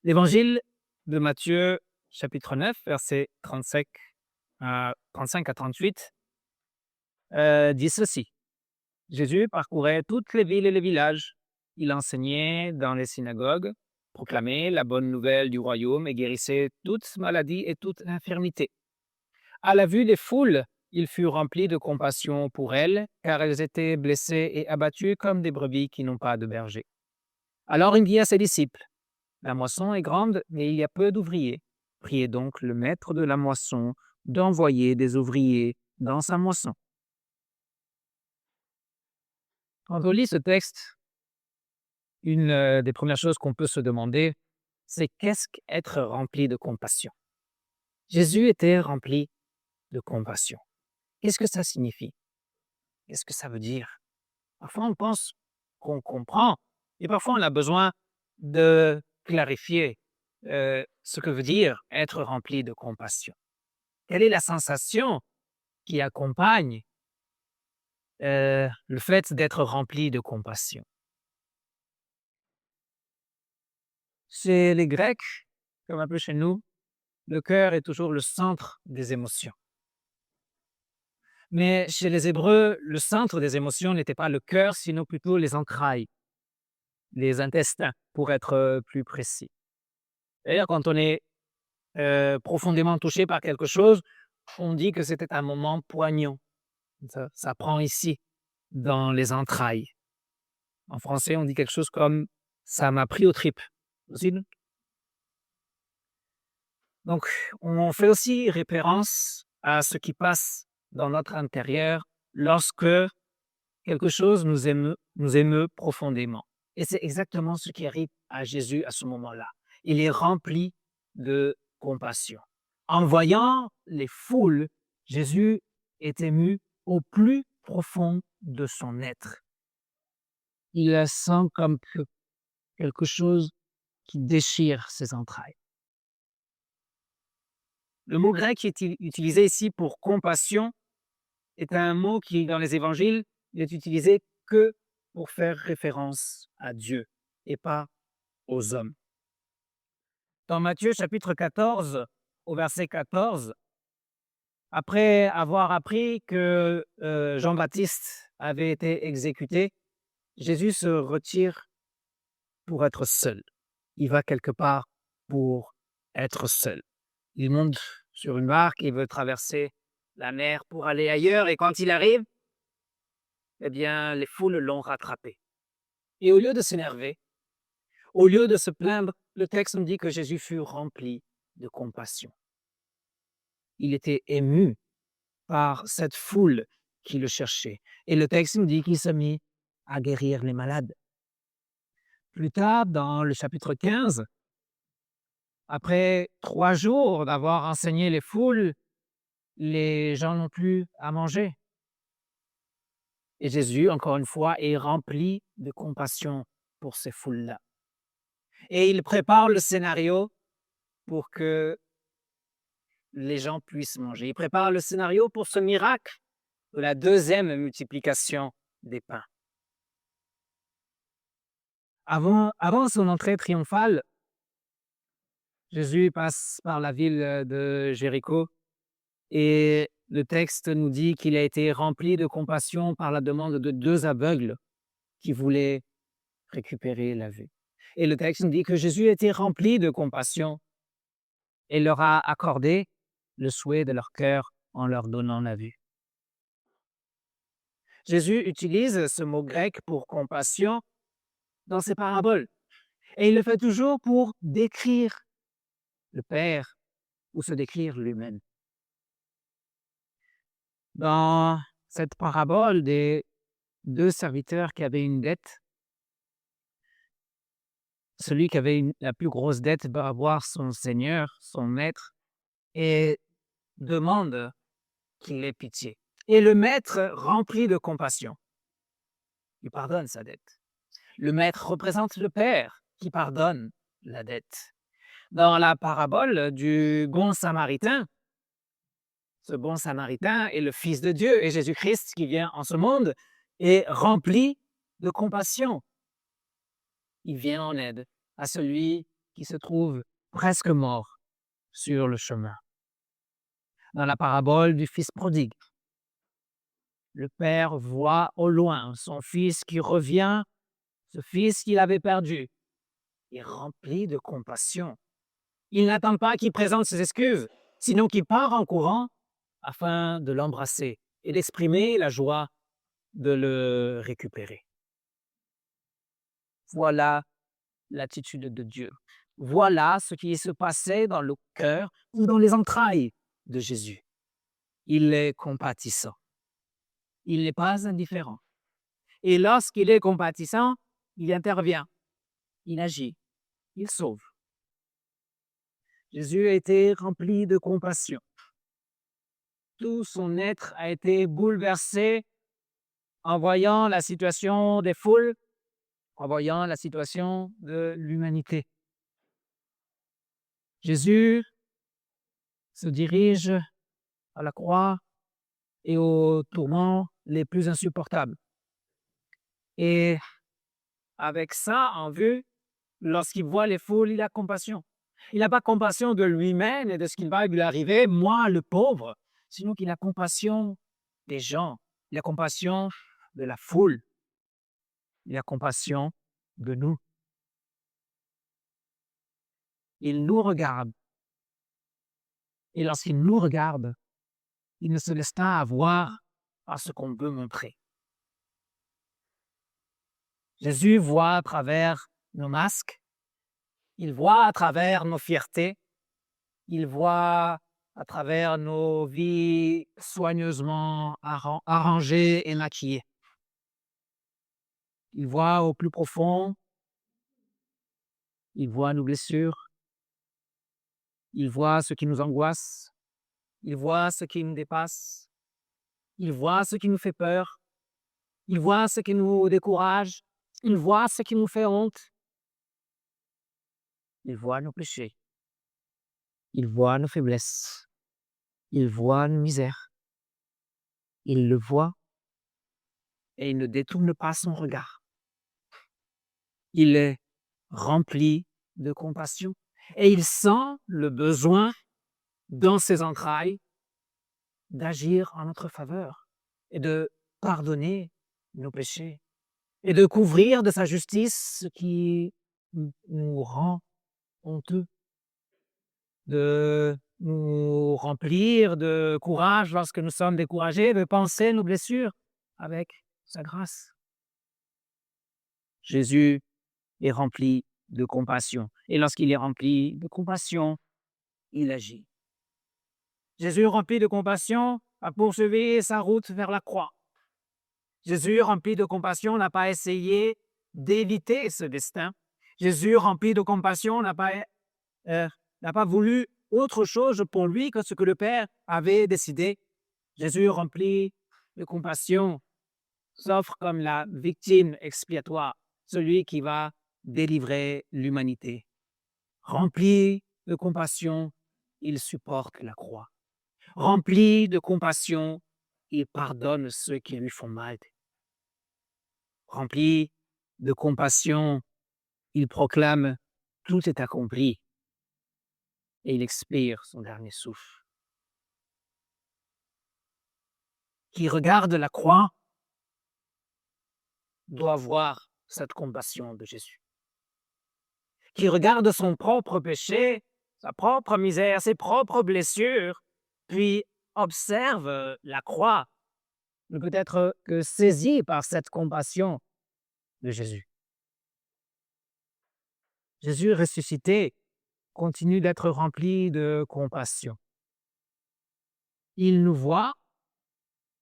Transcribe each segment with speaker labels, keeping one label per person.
Speaker 1: L'évangile de Matthieu, chapitre 9, versets 35 à 38, dit ceci. Jésus parcourait toutes les villes et les villages. Il enseignait dans les synagogues, proclamait la bonne nouvelle du royaume et guérissait toute maladie et toute infirmité. À la vue des foules, il fut rempli de compassion pour elles, car elles étaient blessées et abattues comme des brebis qui n'ont pas de berger. Alors il dit à ses disciples, la moisson est grande, mais il y a peu d'ouvriers. Priez donc le maître de la moisson d'envoyer des ouvriers dans sa moisson. Quand on lit ce texte, une des premières choses qu'on peut se demander, c'est qu'est-ce qu'être rempli de compassion? Jésus était rempli de compassion. Qu'est-ce que ça signifie? Qu'est-ce que ça veut dire? Parfois, on pense qu'on comprend, et parfois, on a besoin de clarifier ce que veut dire être rempli de compassion. Quelle est la sensation qui accompagne le fait d'être rempli de compassion? Chez les Grecs, comme un peu chez nous, le cœur est toujours le centre des émotions. Mais chez les Hébreux, le centre des émotions n'était pas le cœur, sinon plutôt les entrailles, les intestins, pour être plus précis. D'ailleurs, quand on est profondément touché par quelque chose, on dit que c'était un moment poignant. Ça prend ici, dans les entrailles. En français, on dit quelque chose comme ça m'a pris aux tripes. Possible? Donc, on fait aussi référence à ce qui passe dans notre intérieur lorsque quelque chose nous émeut profondément. Et c'est exactement ce qui arrive à Jésus à ce moment-là. Il est rempli de compassion. En voyant les foules, Jésus est ému au plus profond de son être. Il la sent comme quelque chose qui déchire ses entrailles. Le mot grec qui est utilisé ici pour compassion est un mot qui, dans les évangiles, n'est utilisé que pour faire référence à Dieu et pas aux hommes. Dans Matthieu chapitre 14, au verset 14, après avoir appris que Jean-Baptiste avait été exécuté, Jésus se retire pour être seul. Il va quelque part pour être seul. Il monte sur une barque, il veut traverser la mer pour aller ailleurs, et quand il arrive, eh bien, les foules l'ont rattrapé. Et au lieu de s'énerver, au lieu de se plaindre, le texte nous dit que Jésus fut rempli de compassion. Il était ému par cette foule qui le cherchait. Et le texte nous dit qu'il se mit à guérir les malades. Plus tard, dans le chapitre 15, après 3 jours d'avoir enseigné les foules, les gens n'ont plus à manger. Et Jésus, encore une fois, est rempli de compassion pour ces foules-là. Et il prépare le scénario pour que les gens puissent manger. Il prépare le scénario pour ce miracle de la deuxième multiplication des pains. Avant son entrée triomphale, Jésus passe par la ville de Jéricho et le texte nous dit qu'il a été rempli de compassion par la demande de 2 aveugles qui voulaient récupérer la vue. Et le texte nous dit que Jésus était rempli de compassion et leur a accordé le souhait de leur cœur en leur donnant la vue. Jésus utilise ce mot grec pour compassion dans ses paraboles. Et il le fait toujours pour décrire le Père ou se décrire lui-même. Dans cette parabole des 2 serviteurs qui avaient une dette, celui qui avait la plus grosse dette va voir son Seigneur, son maître, et demande qu'il ait pitié. Et le maître, rempli de compassion, lui pardonne sa dette. Le maître représente le Père qui pardonne la dette. Dans la parabole du bon samaritain, ce bon samaritain est le Fils de Dieu et Jésus-Christ qui vient en ce monde est rempli de compassion. Il vient en aide à celui qui se trouve presque mort sur le chemin. Dans la parabole du fils prodigue, le père voit au loin son fils qui revient, ce fils qu'il avait perdu, et rempli de compassion. Il n'attend pas qu'il présente ses excuses, sinon qu'il part en courant afin de l'embrasser et d'exprimer la joie de le récupérer. Voilà l'attitude de Dieu. Voilà ce qui se passait dans le cœur ou dans les entrailles de Jésus. Il est compatissant. Il n'est pas indifférent. Et lorsqu'il est compatissant, il intervient, il agit, il sauve. Jésus a été rempli de compassion. Tout son être a été bouleversé en voyant la situation des foules, en voyant la situation de l'humanité. Jésus se dirige à la croix et aux tourments les plus insupportables. Et avec ça en vue, lorsqu'il voit les foules, il a compassion. Il n'a pas compassion de lui-même et de ce qui va lui arriver, moi le pauvre, sinon qu'il a compassion des gens. Il a compassion de la foule. Il a compassion de nous. Il nous regarde. Et lorsqu'il nous regarde, il ne se laisse pas avoir à ce qu'on veut montrer. Jésus voit à travers nos masques, il voit à travers nos fiertés, il voit à travers nos vies soigneusement arrangées et maquillées. Il voit au plus profond, il voit nos blessures, il voit ce qui nous angoisse, il voit ce qui nous dépasse, il voit ce qui nous fait peur, il voit ce qui nous décourage, il voit ce qui nous fait honte. Il voit nos péchés, il voit nos faiblesses, il voit nos misères. Il le voit et il ne détourne pas son regard. Il est rempli de compassion et il sent le besoin dans ses entrailles d'agir en notre faveur et de pardonner nos péchés et de couvrir de sa justice ce qui nous rend honteux, de nous remplir de courage lorsque nous sommes découragés, de penser nos blessures avec sa grâce. Jésus est rempli de compassion. Et lorsqu'il est rempli de compassion, il agit. Jésus, rempli de compassion, a poursuivi sa route vers la croix. Jésus, rempli de compassion, n'a pas essayé d'éviter ce destin. Jésus, rempli de compassion, n'a pas voulu autre chose pour lui que ce que le Père avait décidé. Jésus, rempli de compassion, s'offre comme la victime expiatoire, celui qui va délivrer l'humanité. Rempli de compassion, il supporte la croix. Rempli de compassion, il pardonne ceux qui lui font mal. Rempli de compassion, il proclame « tout est accompli » et il expire son dernier souffle. Qui regarde la croix doit voir cette compassion de Jésus. Qui regarde son propre péché, sa propre misère, ses propres blessures, puis observe la croix, ne peut être que saisi par cette compassion de Jésus. Jésus ressuscité continue d'être rempli de compassion. Il nous voit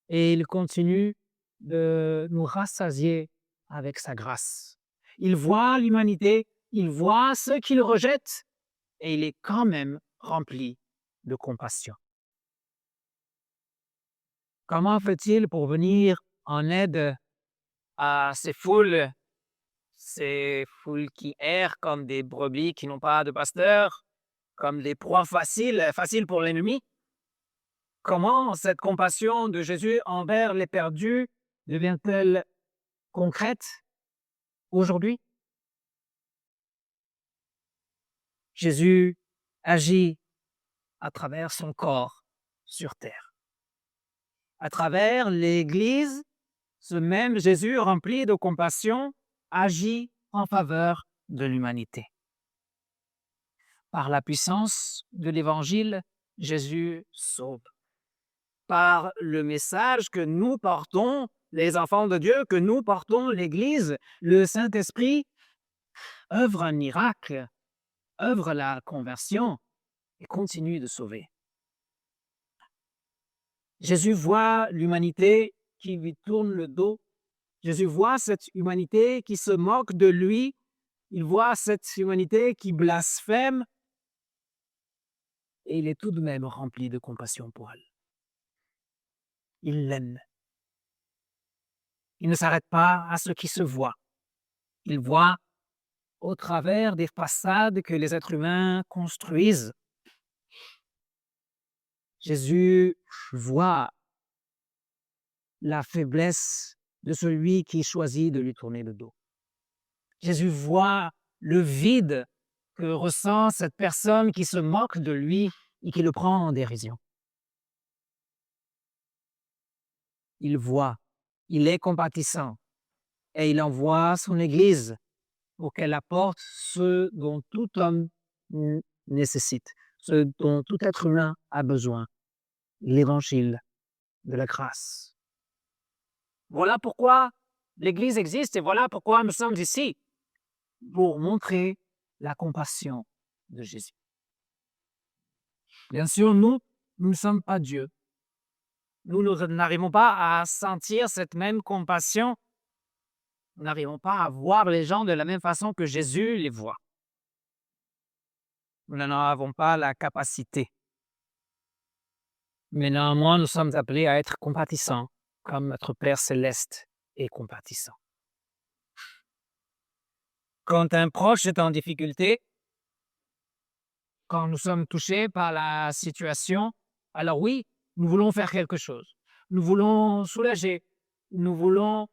Speaker 1: et il continue de nous rassasier avec sa grâce. Il voit l'humanité, il voit ceux qui le rejettent et il est quand même rempli de compassion. Comment fait-il pour venir en aide à ces foules qui errent comme des brebis qui n'ont pas de pasteur, comme des proies faciles pour l'ennemi? Comment cette compassion de Jésus envers les perdus devient-elle concrète aujourd'hui? Jésus agit à travers son corps sur terre. À travers l'Église, ce même Jésus rempli de compassion agit en faveur de l'humanité. Par la puissance de l'Évangile, Jésus sauve. Par le message que nous portons, les enfants de Dieu, que nous portons l'Église, le Saint-Esprit œuvre un miracle, œuvre la conversion et continue de sauver. Jésus voit l'humanité qui lui tourne le dos. Jésus voit cette humanité qui se moque de lui. Il voit cette humanité qui blasphème. Et il est tout de même rempli de compassion pour elle. Il l'aime. Il ne s'arrête pas à ce qui se voit. Il voit au travers des façades que les êtres humains construisent. Jésus voit la faiblesse de celui qui choisit de lui tourner le dos. Jésus voit le vide que ressent cette personne qui se moque de lui et qui le prend en dérision. Il voit, il est compatissant et il envoie son Église pour qu'elle apporte ce dont tout homme nécessite, ce dont tout être humain a besoin, l'évangile de la grâce. Voilà pourquoi l'Église existe et voilà pourquoi nous sommes ici, pour montrer la compassion de Jésus. Bien sûr, nous ne sommes pas Dieu. Nous n'arrivons pas à sentir cette même compassion. Nous n'arrivons pas à voir les gens de la même façon que Jésus les voit. Nous n'en avons pas la capacité. Mais néanmoins, nous sommes appelés à être compatissants, comme notre Père céleste est compatissant. Quand un proche est en difficulté, quand nous sommes touchés par la situation, alors oui, nous voulons faire quelque chose. Nous voulons soulager. Nous voulons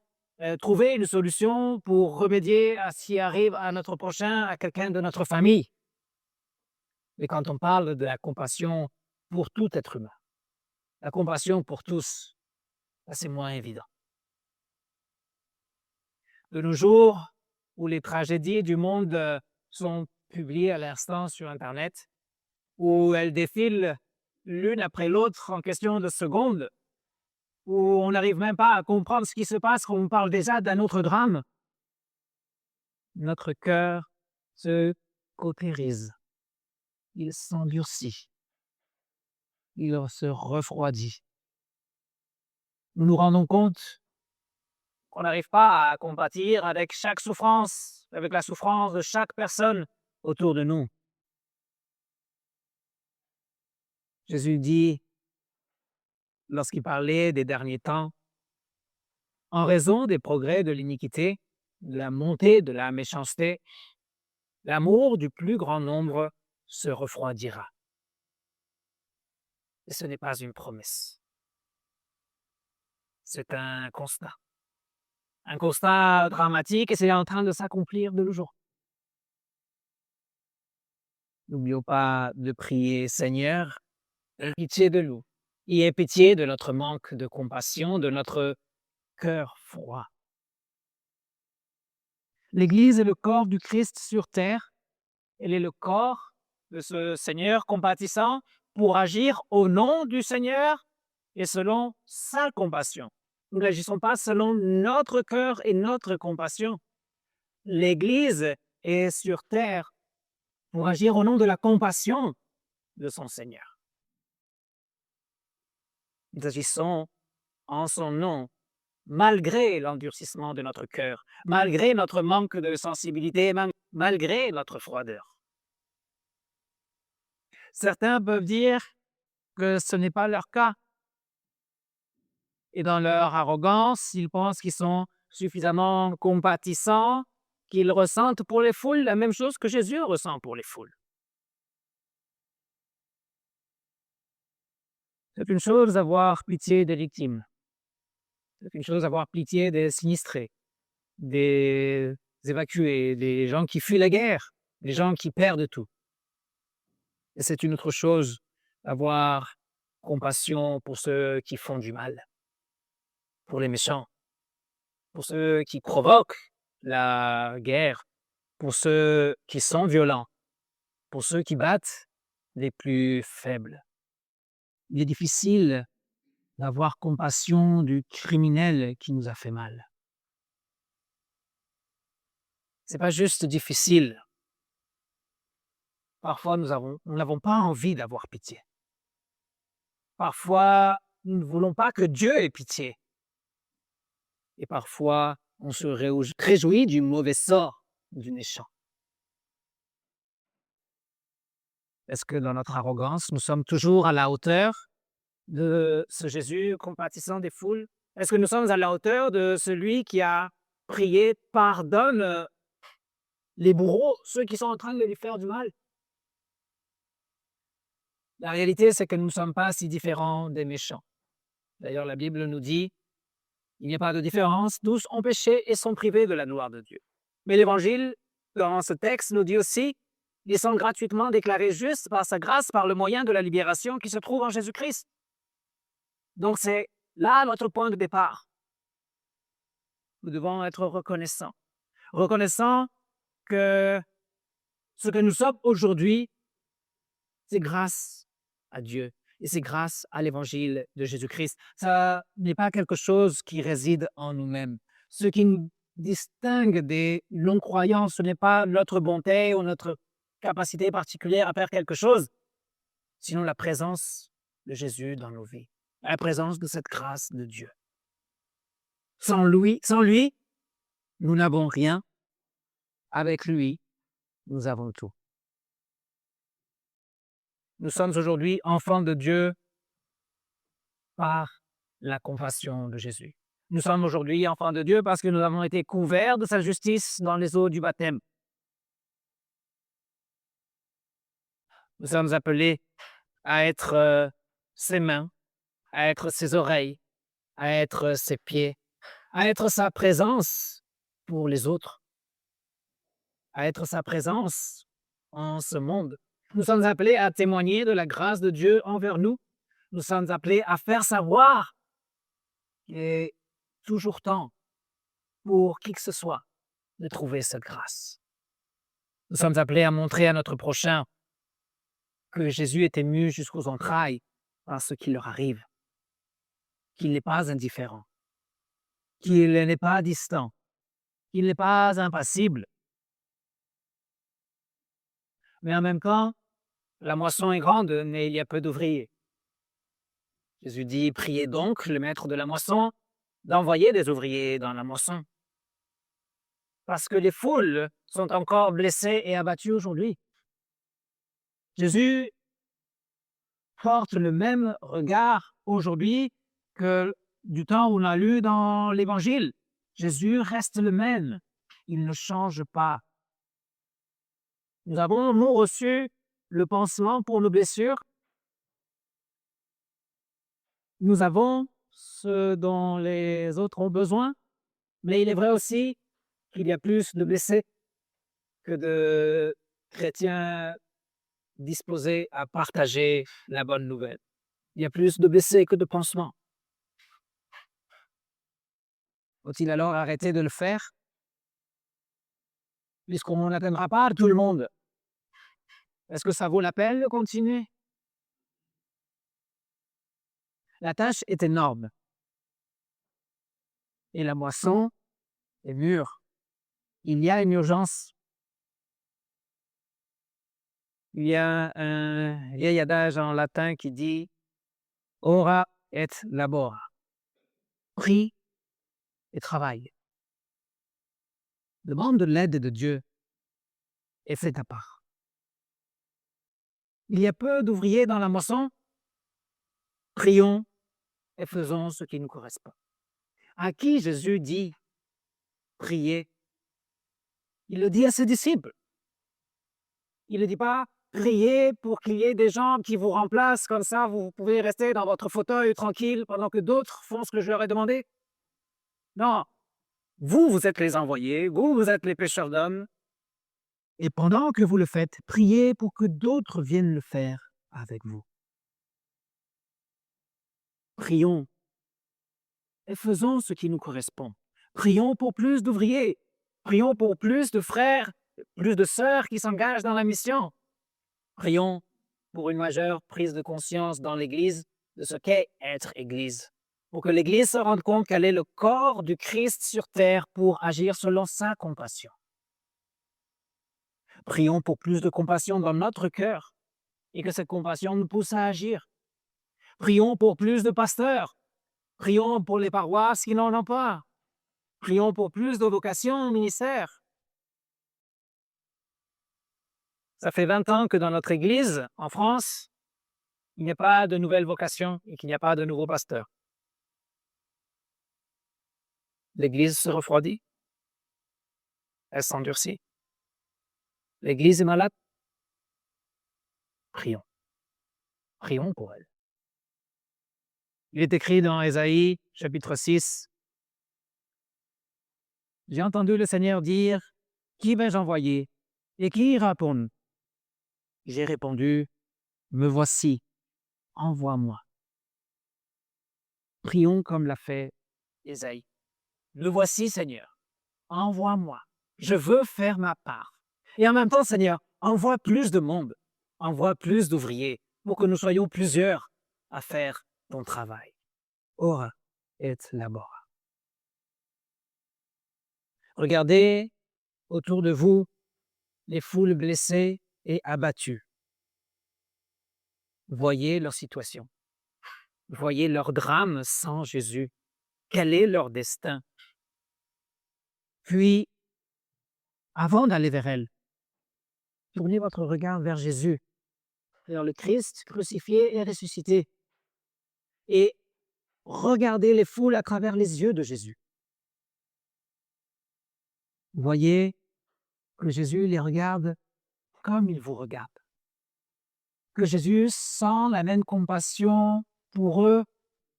Speaker 1: trouver une solution pour remédier à ce qui arrive à notre prochain, à quelqu'un de notre famille. Mais quand on parle de la compassion pour tout être humain, la compassion pour tous, c'est moins évident. De nos jours, où les tragédies du monde sont publiées à l'instant sur Internet, où elles défilent l'une après l'autre en question de secondes, où on n'arrive même pas à comprendre ce qui se passe quand on parle déjà d'un autre drame, notre cœur se cautérise, il s'endurcit, il se refroidit. Nous nous rendons compte qu'on n'arrive pas à compatir avec chaque souffrance, avec la souffrance de chaque personne autour de nous. Jésus dit, lorsqu'il parlait des derniers temps, en raison des progrès de l'iniquité, de la montée de la méchanceté, l'amour du plus grand nombre se refroidira. Et ce n'est pas une promesse. C'est un constat. Un constat dramatique et c'est en train de s'accomplir de nos jours. N'oublions pas de prier, Seigneur, aie pitié de nous. Aie pitié de notre manque de compassion, de notre cœur froid. L'Église est le corps du Christ sur terre. Elle est le corps de ce Seigneur compatissant pour agir au nom du Seigneur et selon sa compassion. Nous n'agissons pas selon notre cœur et notre compassion. L'Église est sur terre pour agir au nom de la compassion de son Seigneur. Nous agissons en son nom, malgré l'endurcissement de notre cœur, malgré notre manque de sensibilité, malgré notre froideur. Certains peuvent dire que ce n'est pas leur cas. Et dans leur arrogance, ils pensent qu'ils sont suffisamment compatissants, qu'ils ressentent pour les foules la même chose que Jésus ressent pour les foules. C'est une chose d'avoir pitié des victimes. C'est une chose d'avoir pitié des sinistrés, des évacués, des gens qui fuient la guerre, des gens qui perdent tout. Et c'est une autre chose d'avoir compassion pour ceux qui font du mal, pour les méchants, pour ceux qui provoquent la guerre, pour ceux qui sont violents, pour ceux qui battent les plus faibles. Il est difficile d'avoir compassion du criminel qui nous a fait mal. C'est pas juste difficile. Parfois, nous n'avons pas envie d'avoir pitié. Parfois, nous ne voulons pas que Dieu ait pitié. Et parfois, on se réjouit du mauvais sort du méchant. Est-ce que dans notre arrogance, nous sommes toujours à la hauteur de ce Jésus compatissant des foules? Est-ce que nous sommes à la hauteur de celui qui a prié, pardonne les bourreaux, ceux qui sont en train de lui faire du mal? La réalité, c'est que nous ne sommes pas si différents des méchants. D'ailleurs, la Bible nous dit, il n'y a pas de différence, tous ont péché et sont privés de la gloire de Dieu. Mais l'Évangile, dans ce texte, nous dit aussi, ils sont gratuitement déclarés justes par sa grâce, par le moyen de la libération qui se trouve en Jésus-Christ. Donc c'est là notre point de départ. Nous devons être reconnaissants. Reconnaissants que ce que nous sommes aujourd'hui, c'est grâce à Dieu et c'est grâce à l'évangile de Jésus-Christ. Ça n'est pas quelque chose qui réside en nous-mêmes. Ce qui nous distingue des non-croyants, ce n'est pas notre bonté ou notre capacité particulière à faire quelque chose, sinon la présence de Jésus dans nos vies, la présence de cette grâce de Dieu. Sans lui, nous n'avons rien. Avec lui, nous avons tout. Nous sommes aujourd'hui enfants de Dieu par la compassion de Jésus. Nous sommes aujourd'hui enfants de Dieu parce que nous avons été couverts de sa justice dans les eaux du baptême. Nous sommes appelés à être ses mains, à être ses oreilles, à être ses pieds, à être sa présence pour les autres, à être sa présence en ce monde. Nous sommes appelés à témoigner de la grâce de Dieu envers nous. Nous sommes appelés à faire savoir qu'il est toujours temps pour qui que ce soit de trouver cette grâce. Nous sommes appelés à montrer à notre prochain que Jésus est ému jusqu'aux entrailles par ce qui leur arrive, qu'il n'est pas indifférent, qu'il n'est pas distant, qu'il n'est pas impassible. Mais en même temps, la moisson est grande, mais il y a peu d'ouvriers. Jésus dit, priez donc le maître de la moisson d'envoyer des ouvriers dans la moisson. Parce que les foules sont encore blessées et abattues aujourd'hui. Jésus porte le même regard aujourd'hui que du temps où on a lu dans l'Évangile. Jésus reste le même. Il ne change pas. Nous avons, nous, reçu le pansement pour nos blessures. Nous avons ce dont les autres ont besoin. Mais il est vrai aussi qu'il y a plus de blessés que de chrétiens disposés à partager la bonne nouvelle. Il y a plus de blessés que de pansements. Faut-il alors arrêter de le faire? Puisqu'on n'atteindra pas tout le monde. Est-ce que ça vaut la peine de continuer? La tâche est énorme. Et la moisson est mûre. Il y a une urgence. Il y a un vieil adage en latin qui dit ora et labora. Prie et travaille. Demande de l'aide de Dieu et fais ta part. Il y a peu d'ouvriers dans la moisson. Prions et faisons ce qui nous correspond. À qui Jésus dit prier? Il le dit à ses disciples. Il ne dit pas priez pour qu'il y ait des gens qui vous remplacent, comme ça vous pouvez rester dans votre fauteuil tranquille pendant que d'autres font ce que je leur ai demandé. Non, vous êtes les envoyés, vous êtes les pêcheurs d'hommes. Et pendant que vous le faites, priez pour que d'autres viennent le faire avec vous. Prions et faisons ce qui nous correspond. Prions pour plus d'ouvriers. Prions pour plus de frères, plus de sœurs qui s'engagent dans la mission. Prions pour une majeure prise de conscience dans l'Église de ce qu'est être Église, pour que l'Église se rende compte qu'elle est le corps du Christ sur terre pour agir selon sa compassion. Prions pour plus de compassion dans notre cœur et que cette compassion nous pousse à agir. Prions pour plus de pasteurs. Prions pour les paroisses qui n'en ont pas. Prions pour plus de vocations au ministère. Ça fait 20 ans que dans notre Église, en France, il n'y a pas de nouvelles vocations et qu'il n'y a pas de nouveaux pasteurs. L'Église se refroidit. Elle s'endurcit. L'Église est malade. Prions. Prions pour elle. Il est écrit dans Ésaïe, chapitre 6, « J'ai entendu le Seigneur dire, qui vais-je envoyer et qui ira pour nous? J'ai répondu, me voici, envoie-moi. » Prions comme l'a fait Ésaïe. Me voici, Seigneur, envoie-moi. Je veux faire ma part. Et en même temps, Seigneur, envoie plus de monde, envoie plus d'ouvriers pour que nous soyons plusieurs à faire ton travail. Ora et labora. Regardez autour de vous les foules blessées et abattues. Voyez leur situation. Voyez leur drame sans Jésus. Quel est leur destin? Puis, avant d'aller vers elles, tournez votre regard vers Jésus, vers le Christ crucifié et ressuscité, et regardez les foules à travers les yeux de Jésus. Voyez que Jésus les regarde comme il vous regarde. Que Jésus sent la même compassion pour eux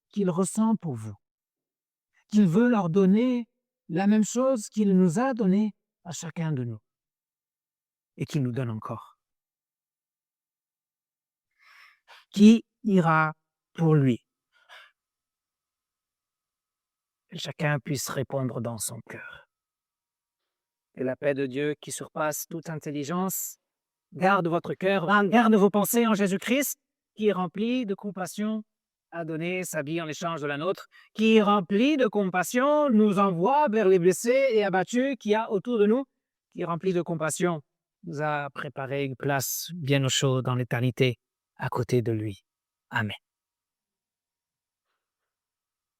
Speaker 1: qu'il ressent pour vous. Qu'il veut leur donner la même chose qu'il nous a donné à chacun de nous et qu'il nous donne encore. Qui ira pour lui? Que chacun puisse répondre dans son cœur. Que la paix de Dieu qui surpasse toute intelligence garde votre cœur, garde vos pensées en Jésus-Christ, qui est rempli de compassion, a donné sa vie en échange de la nôtre, qui est rempli de compassion, nous envoie vers les blessés et abattus qu'il y a autour de nous, qui est rempli de compassion, nous a préparé une place bien au chaud dans l'éternité à côté de lui. Amen.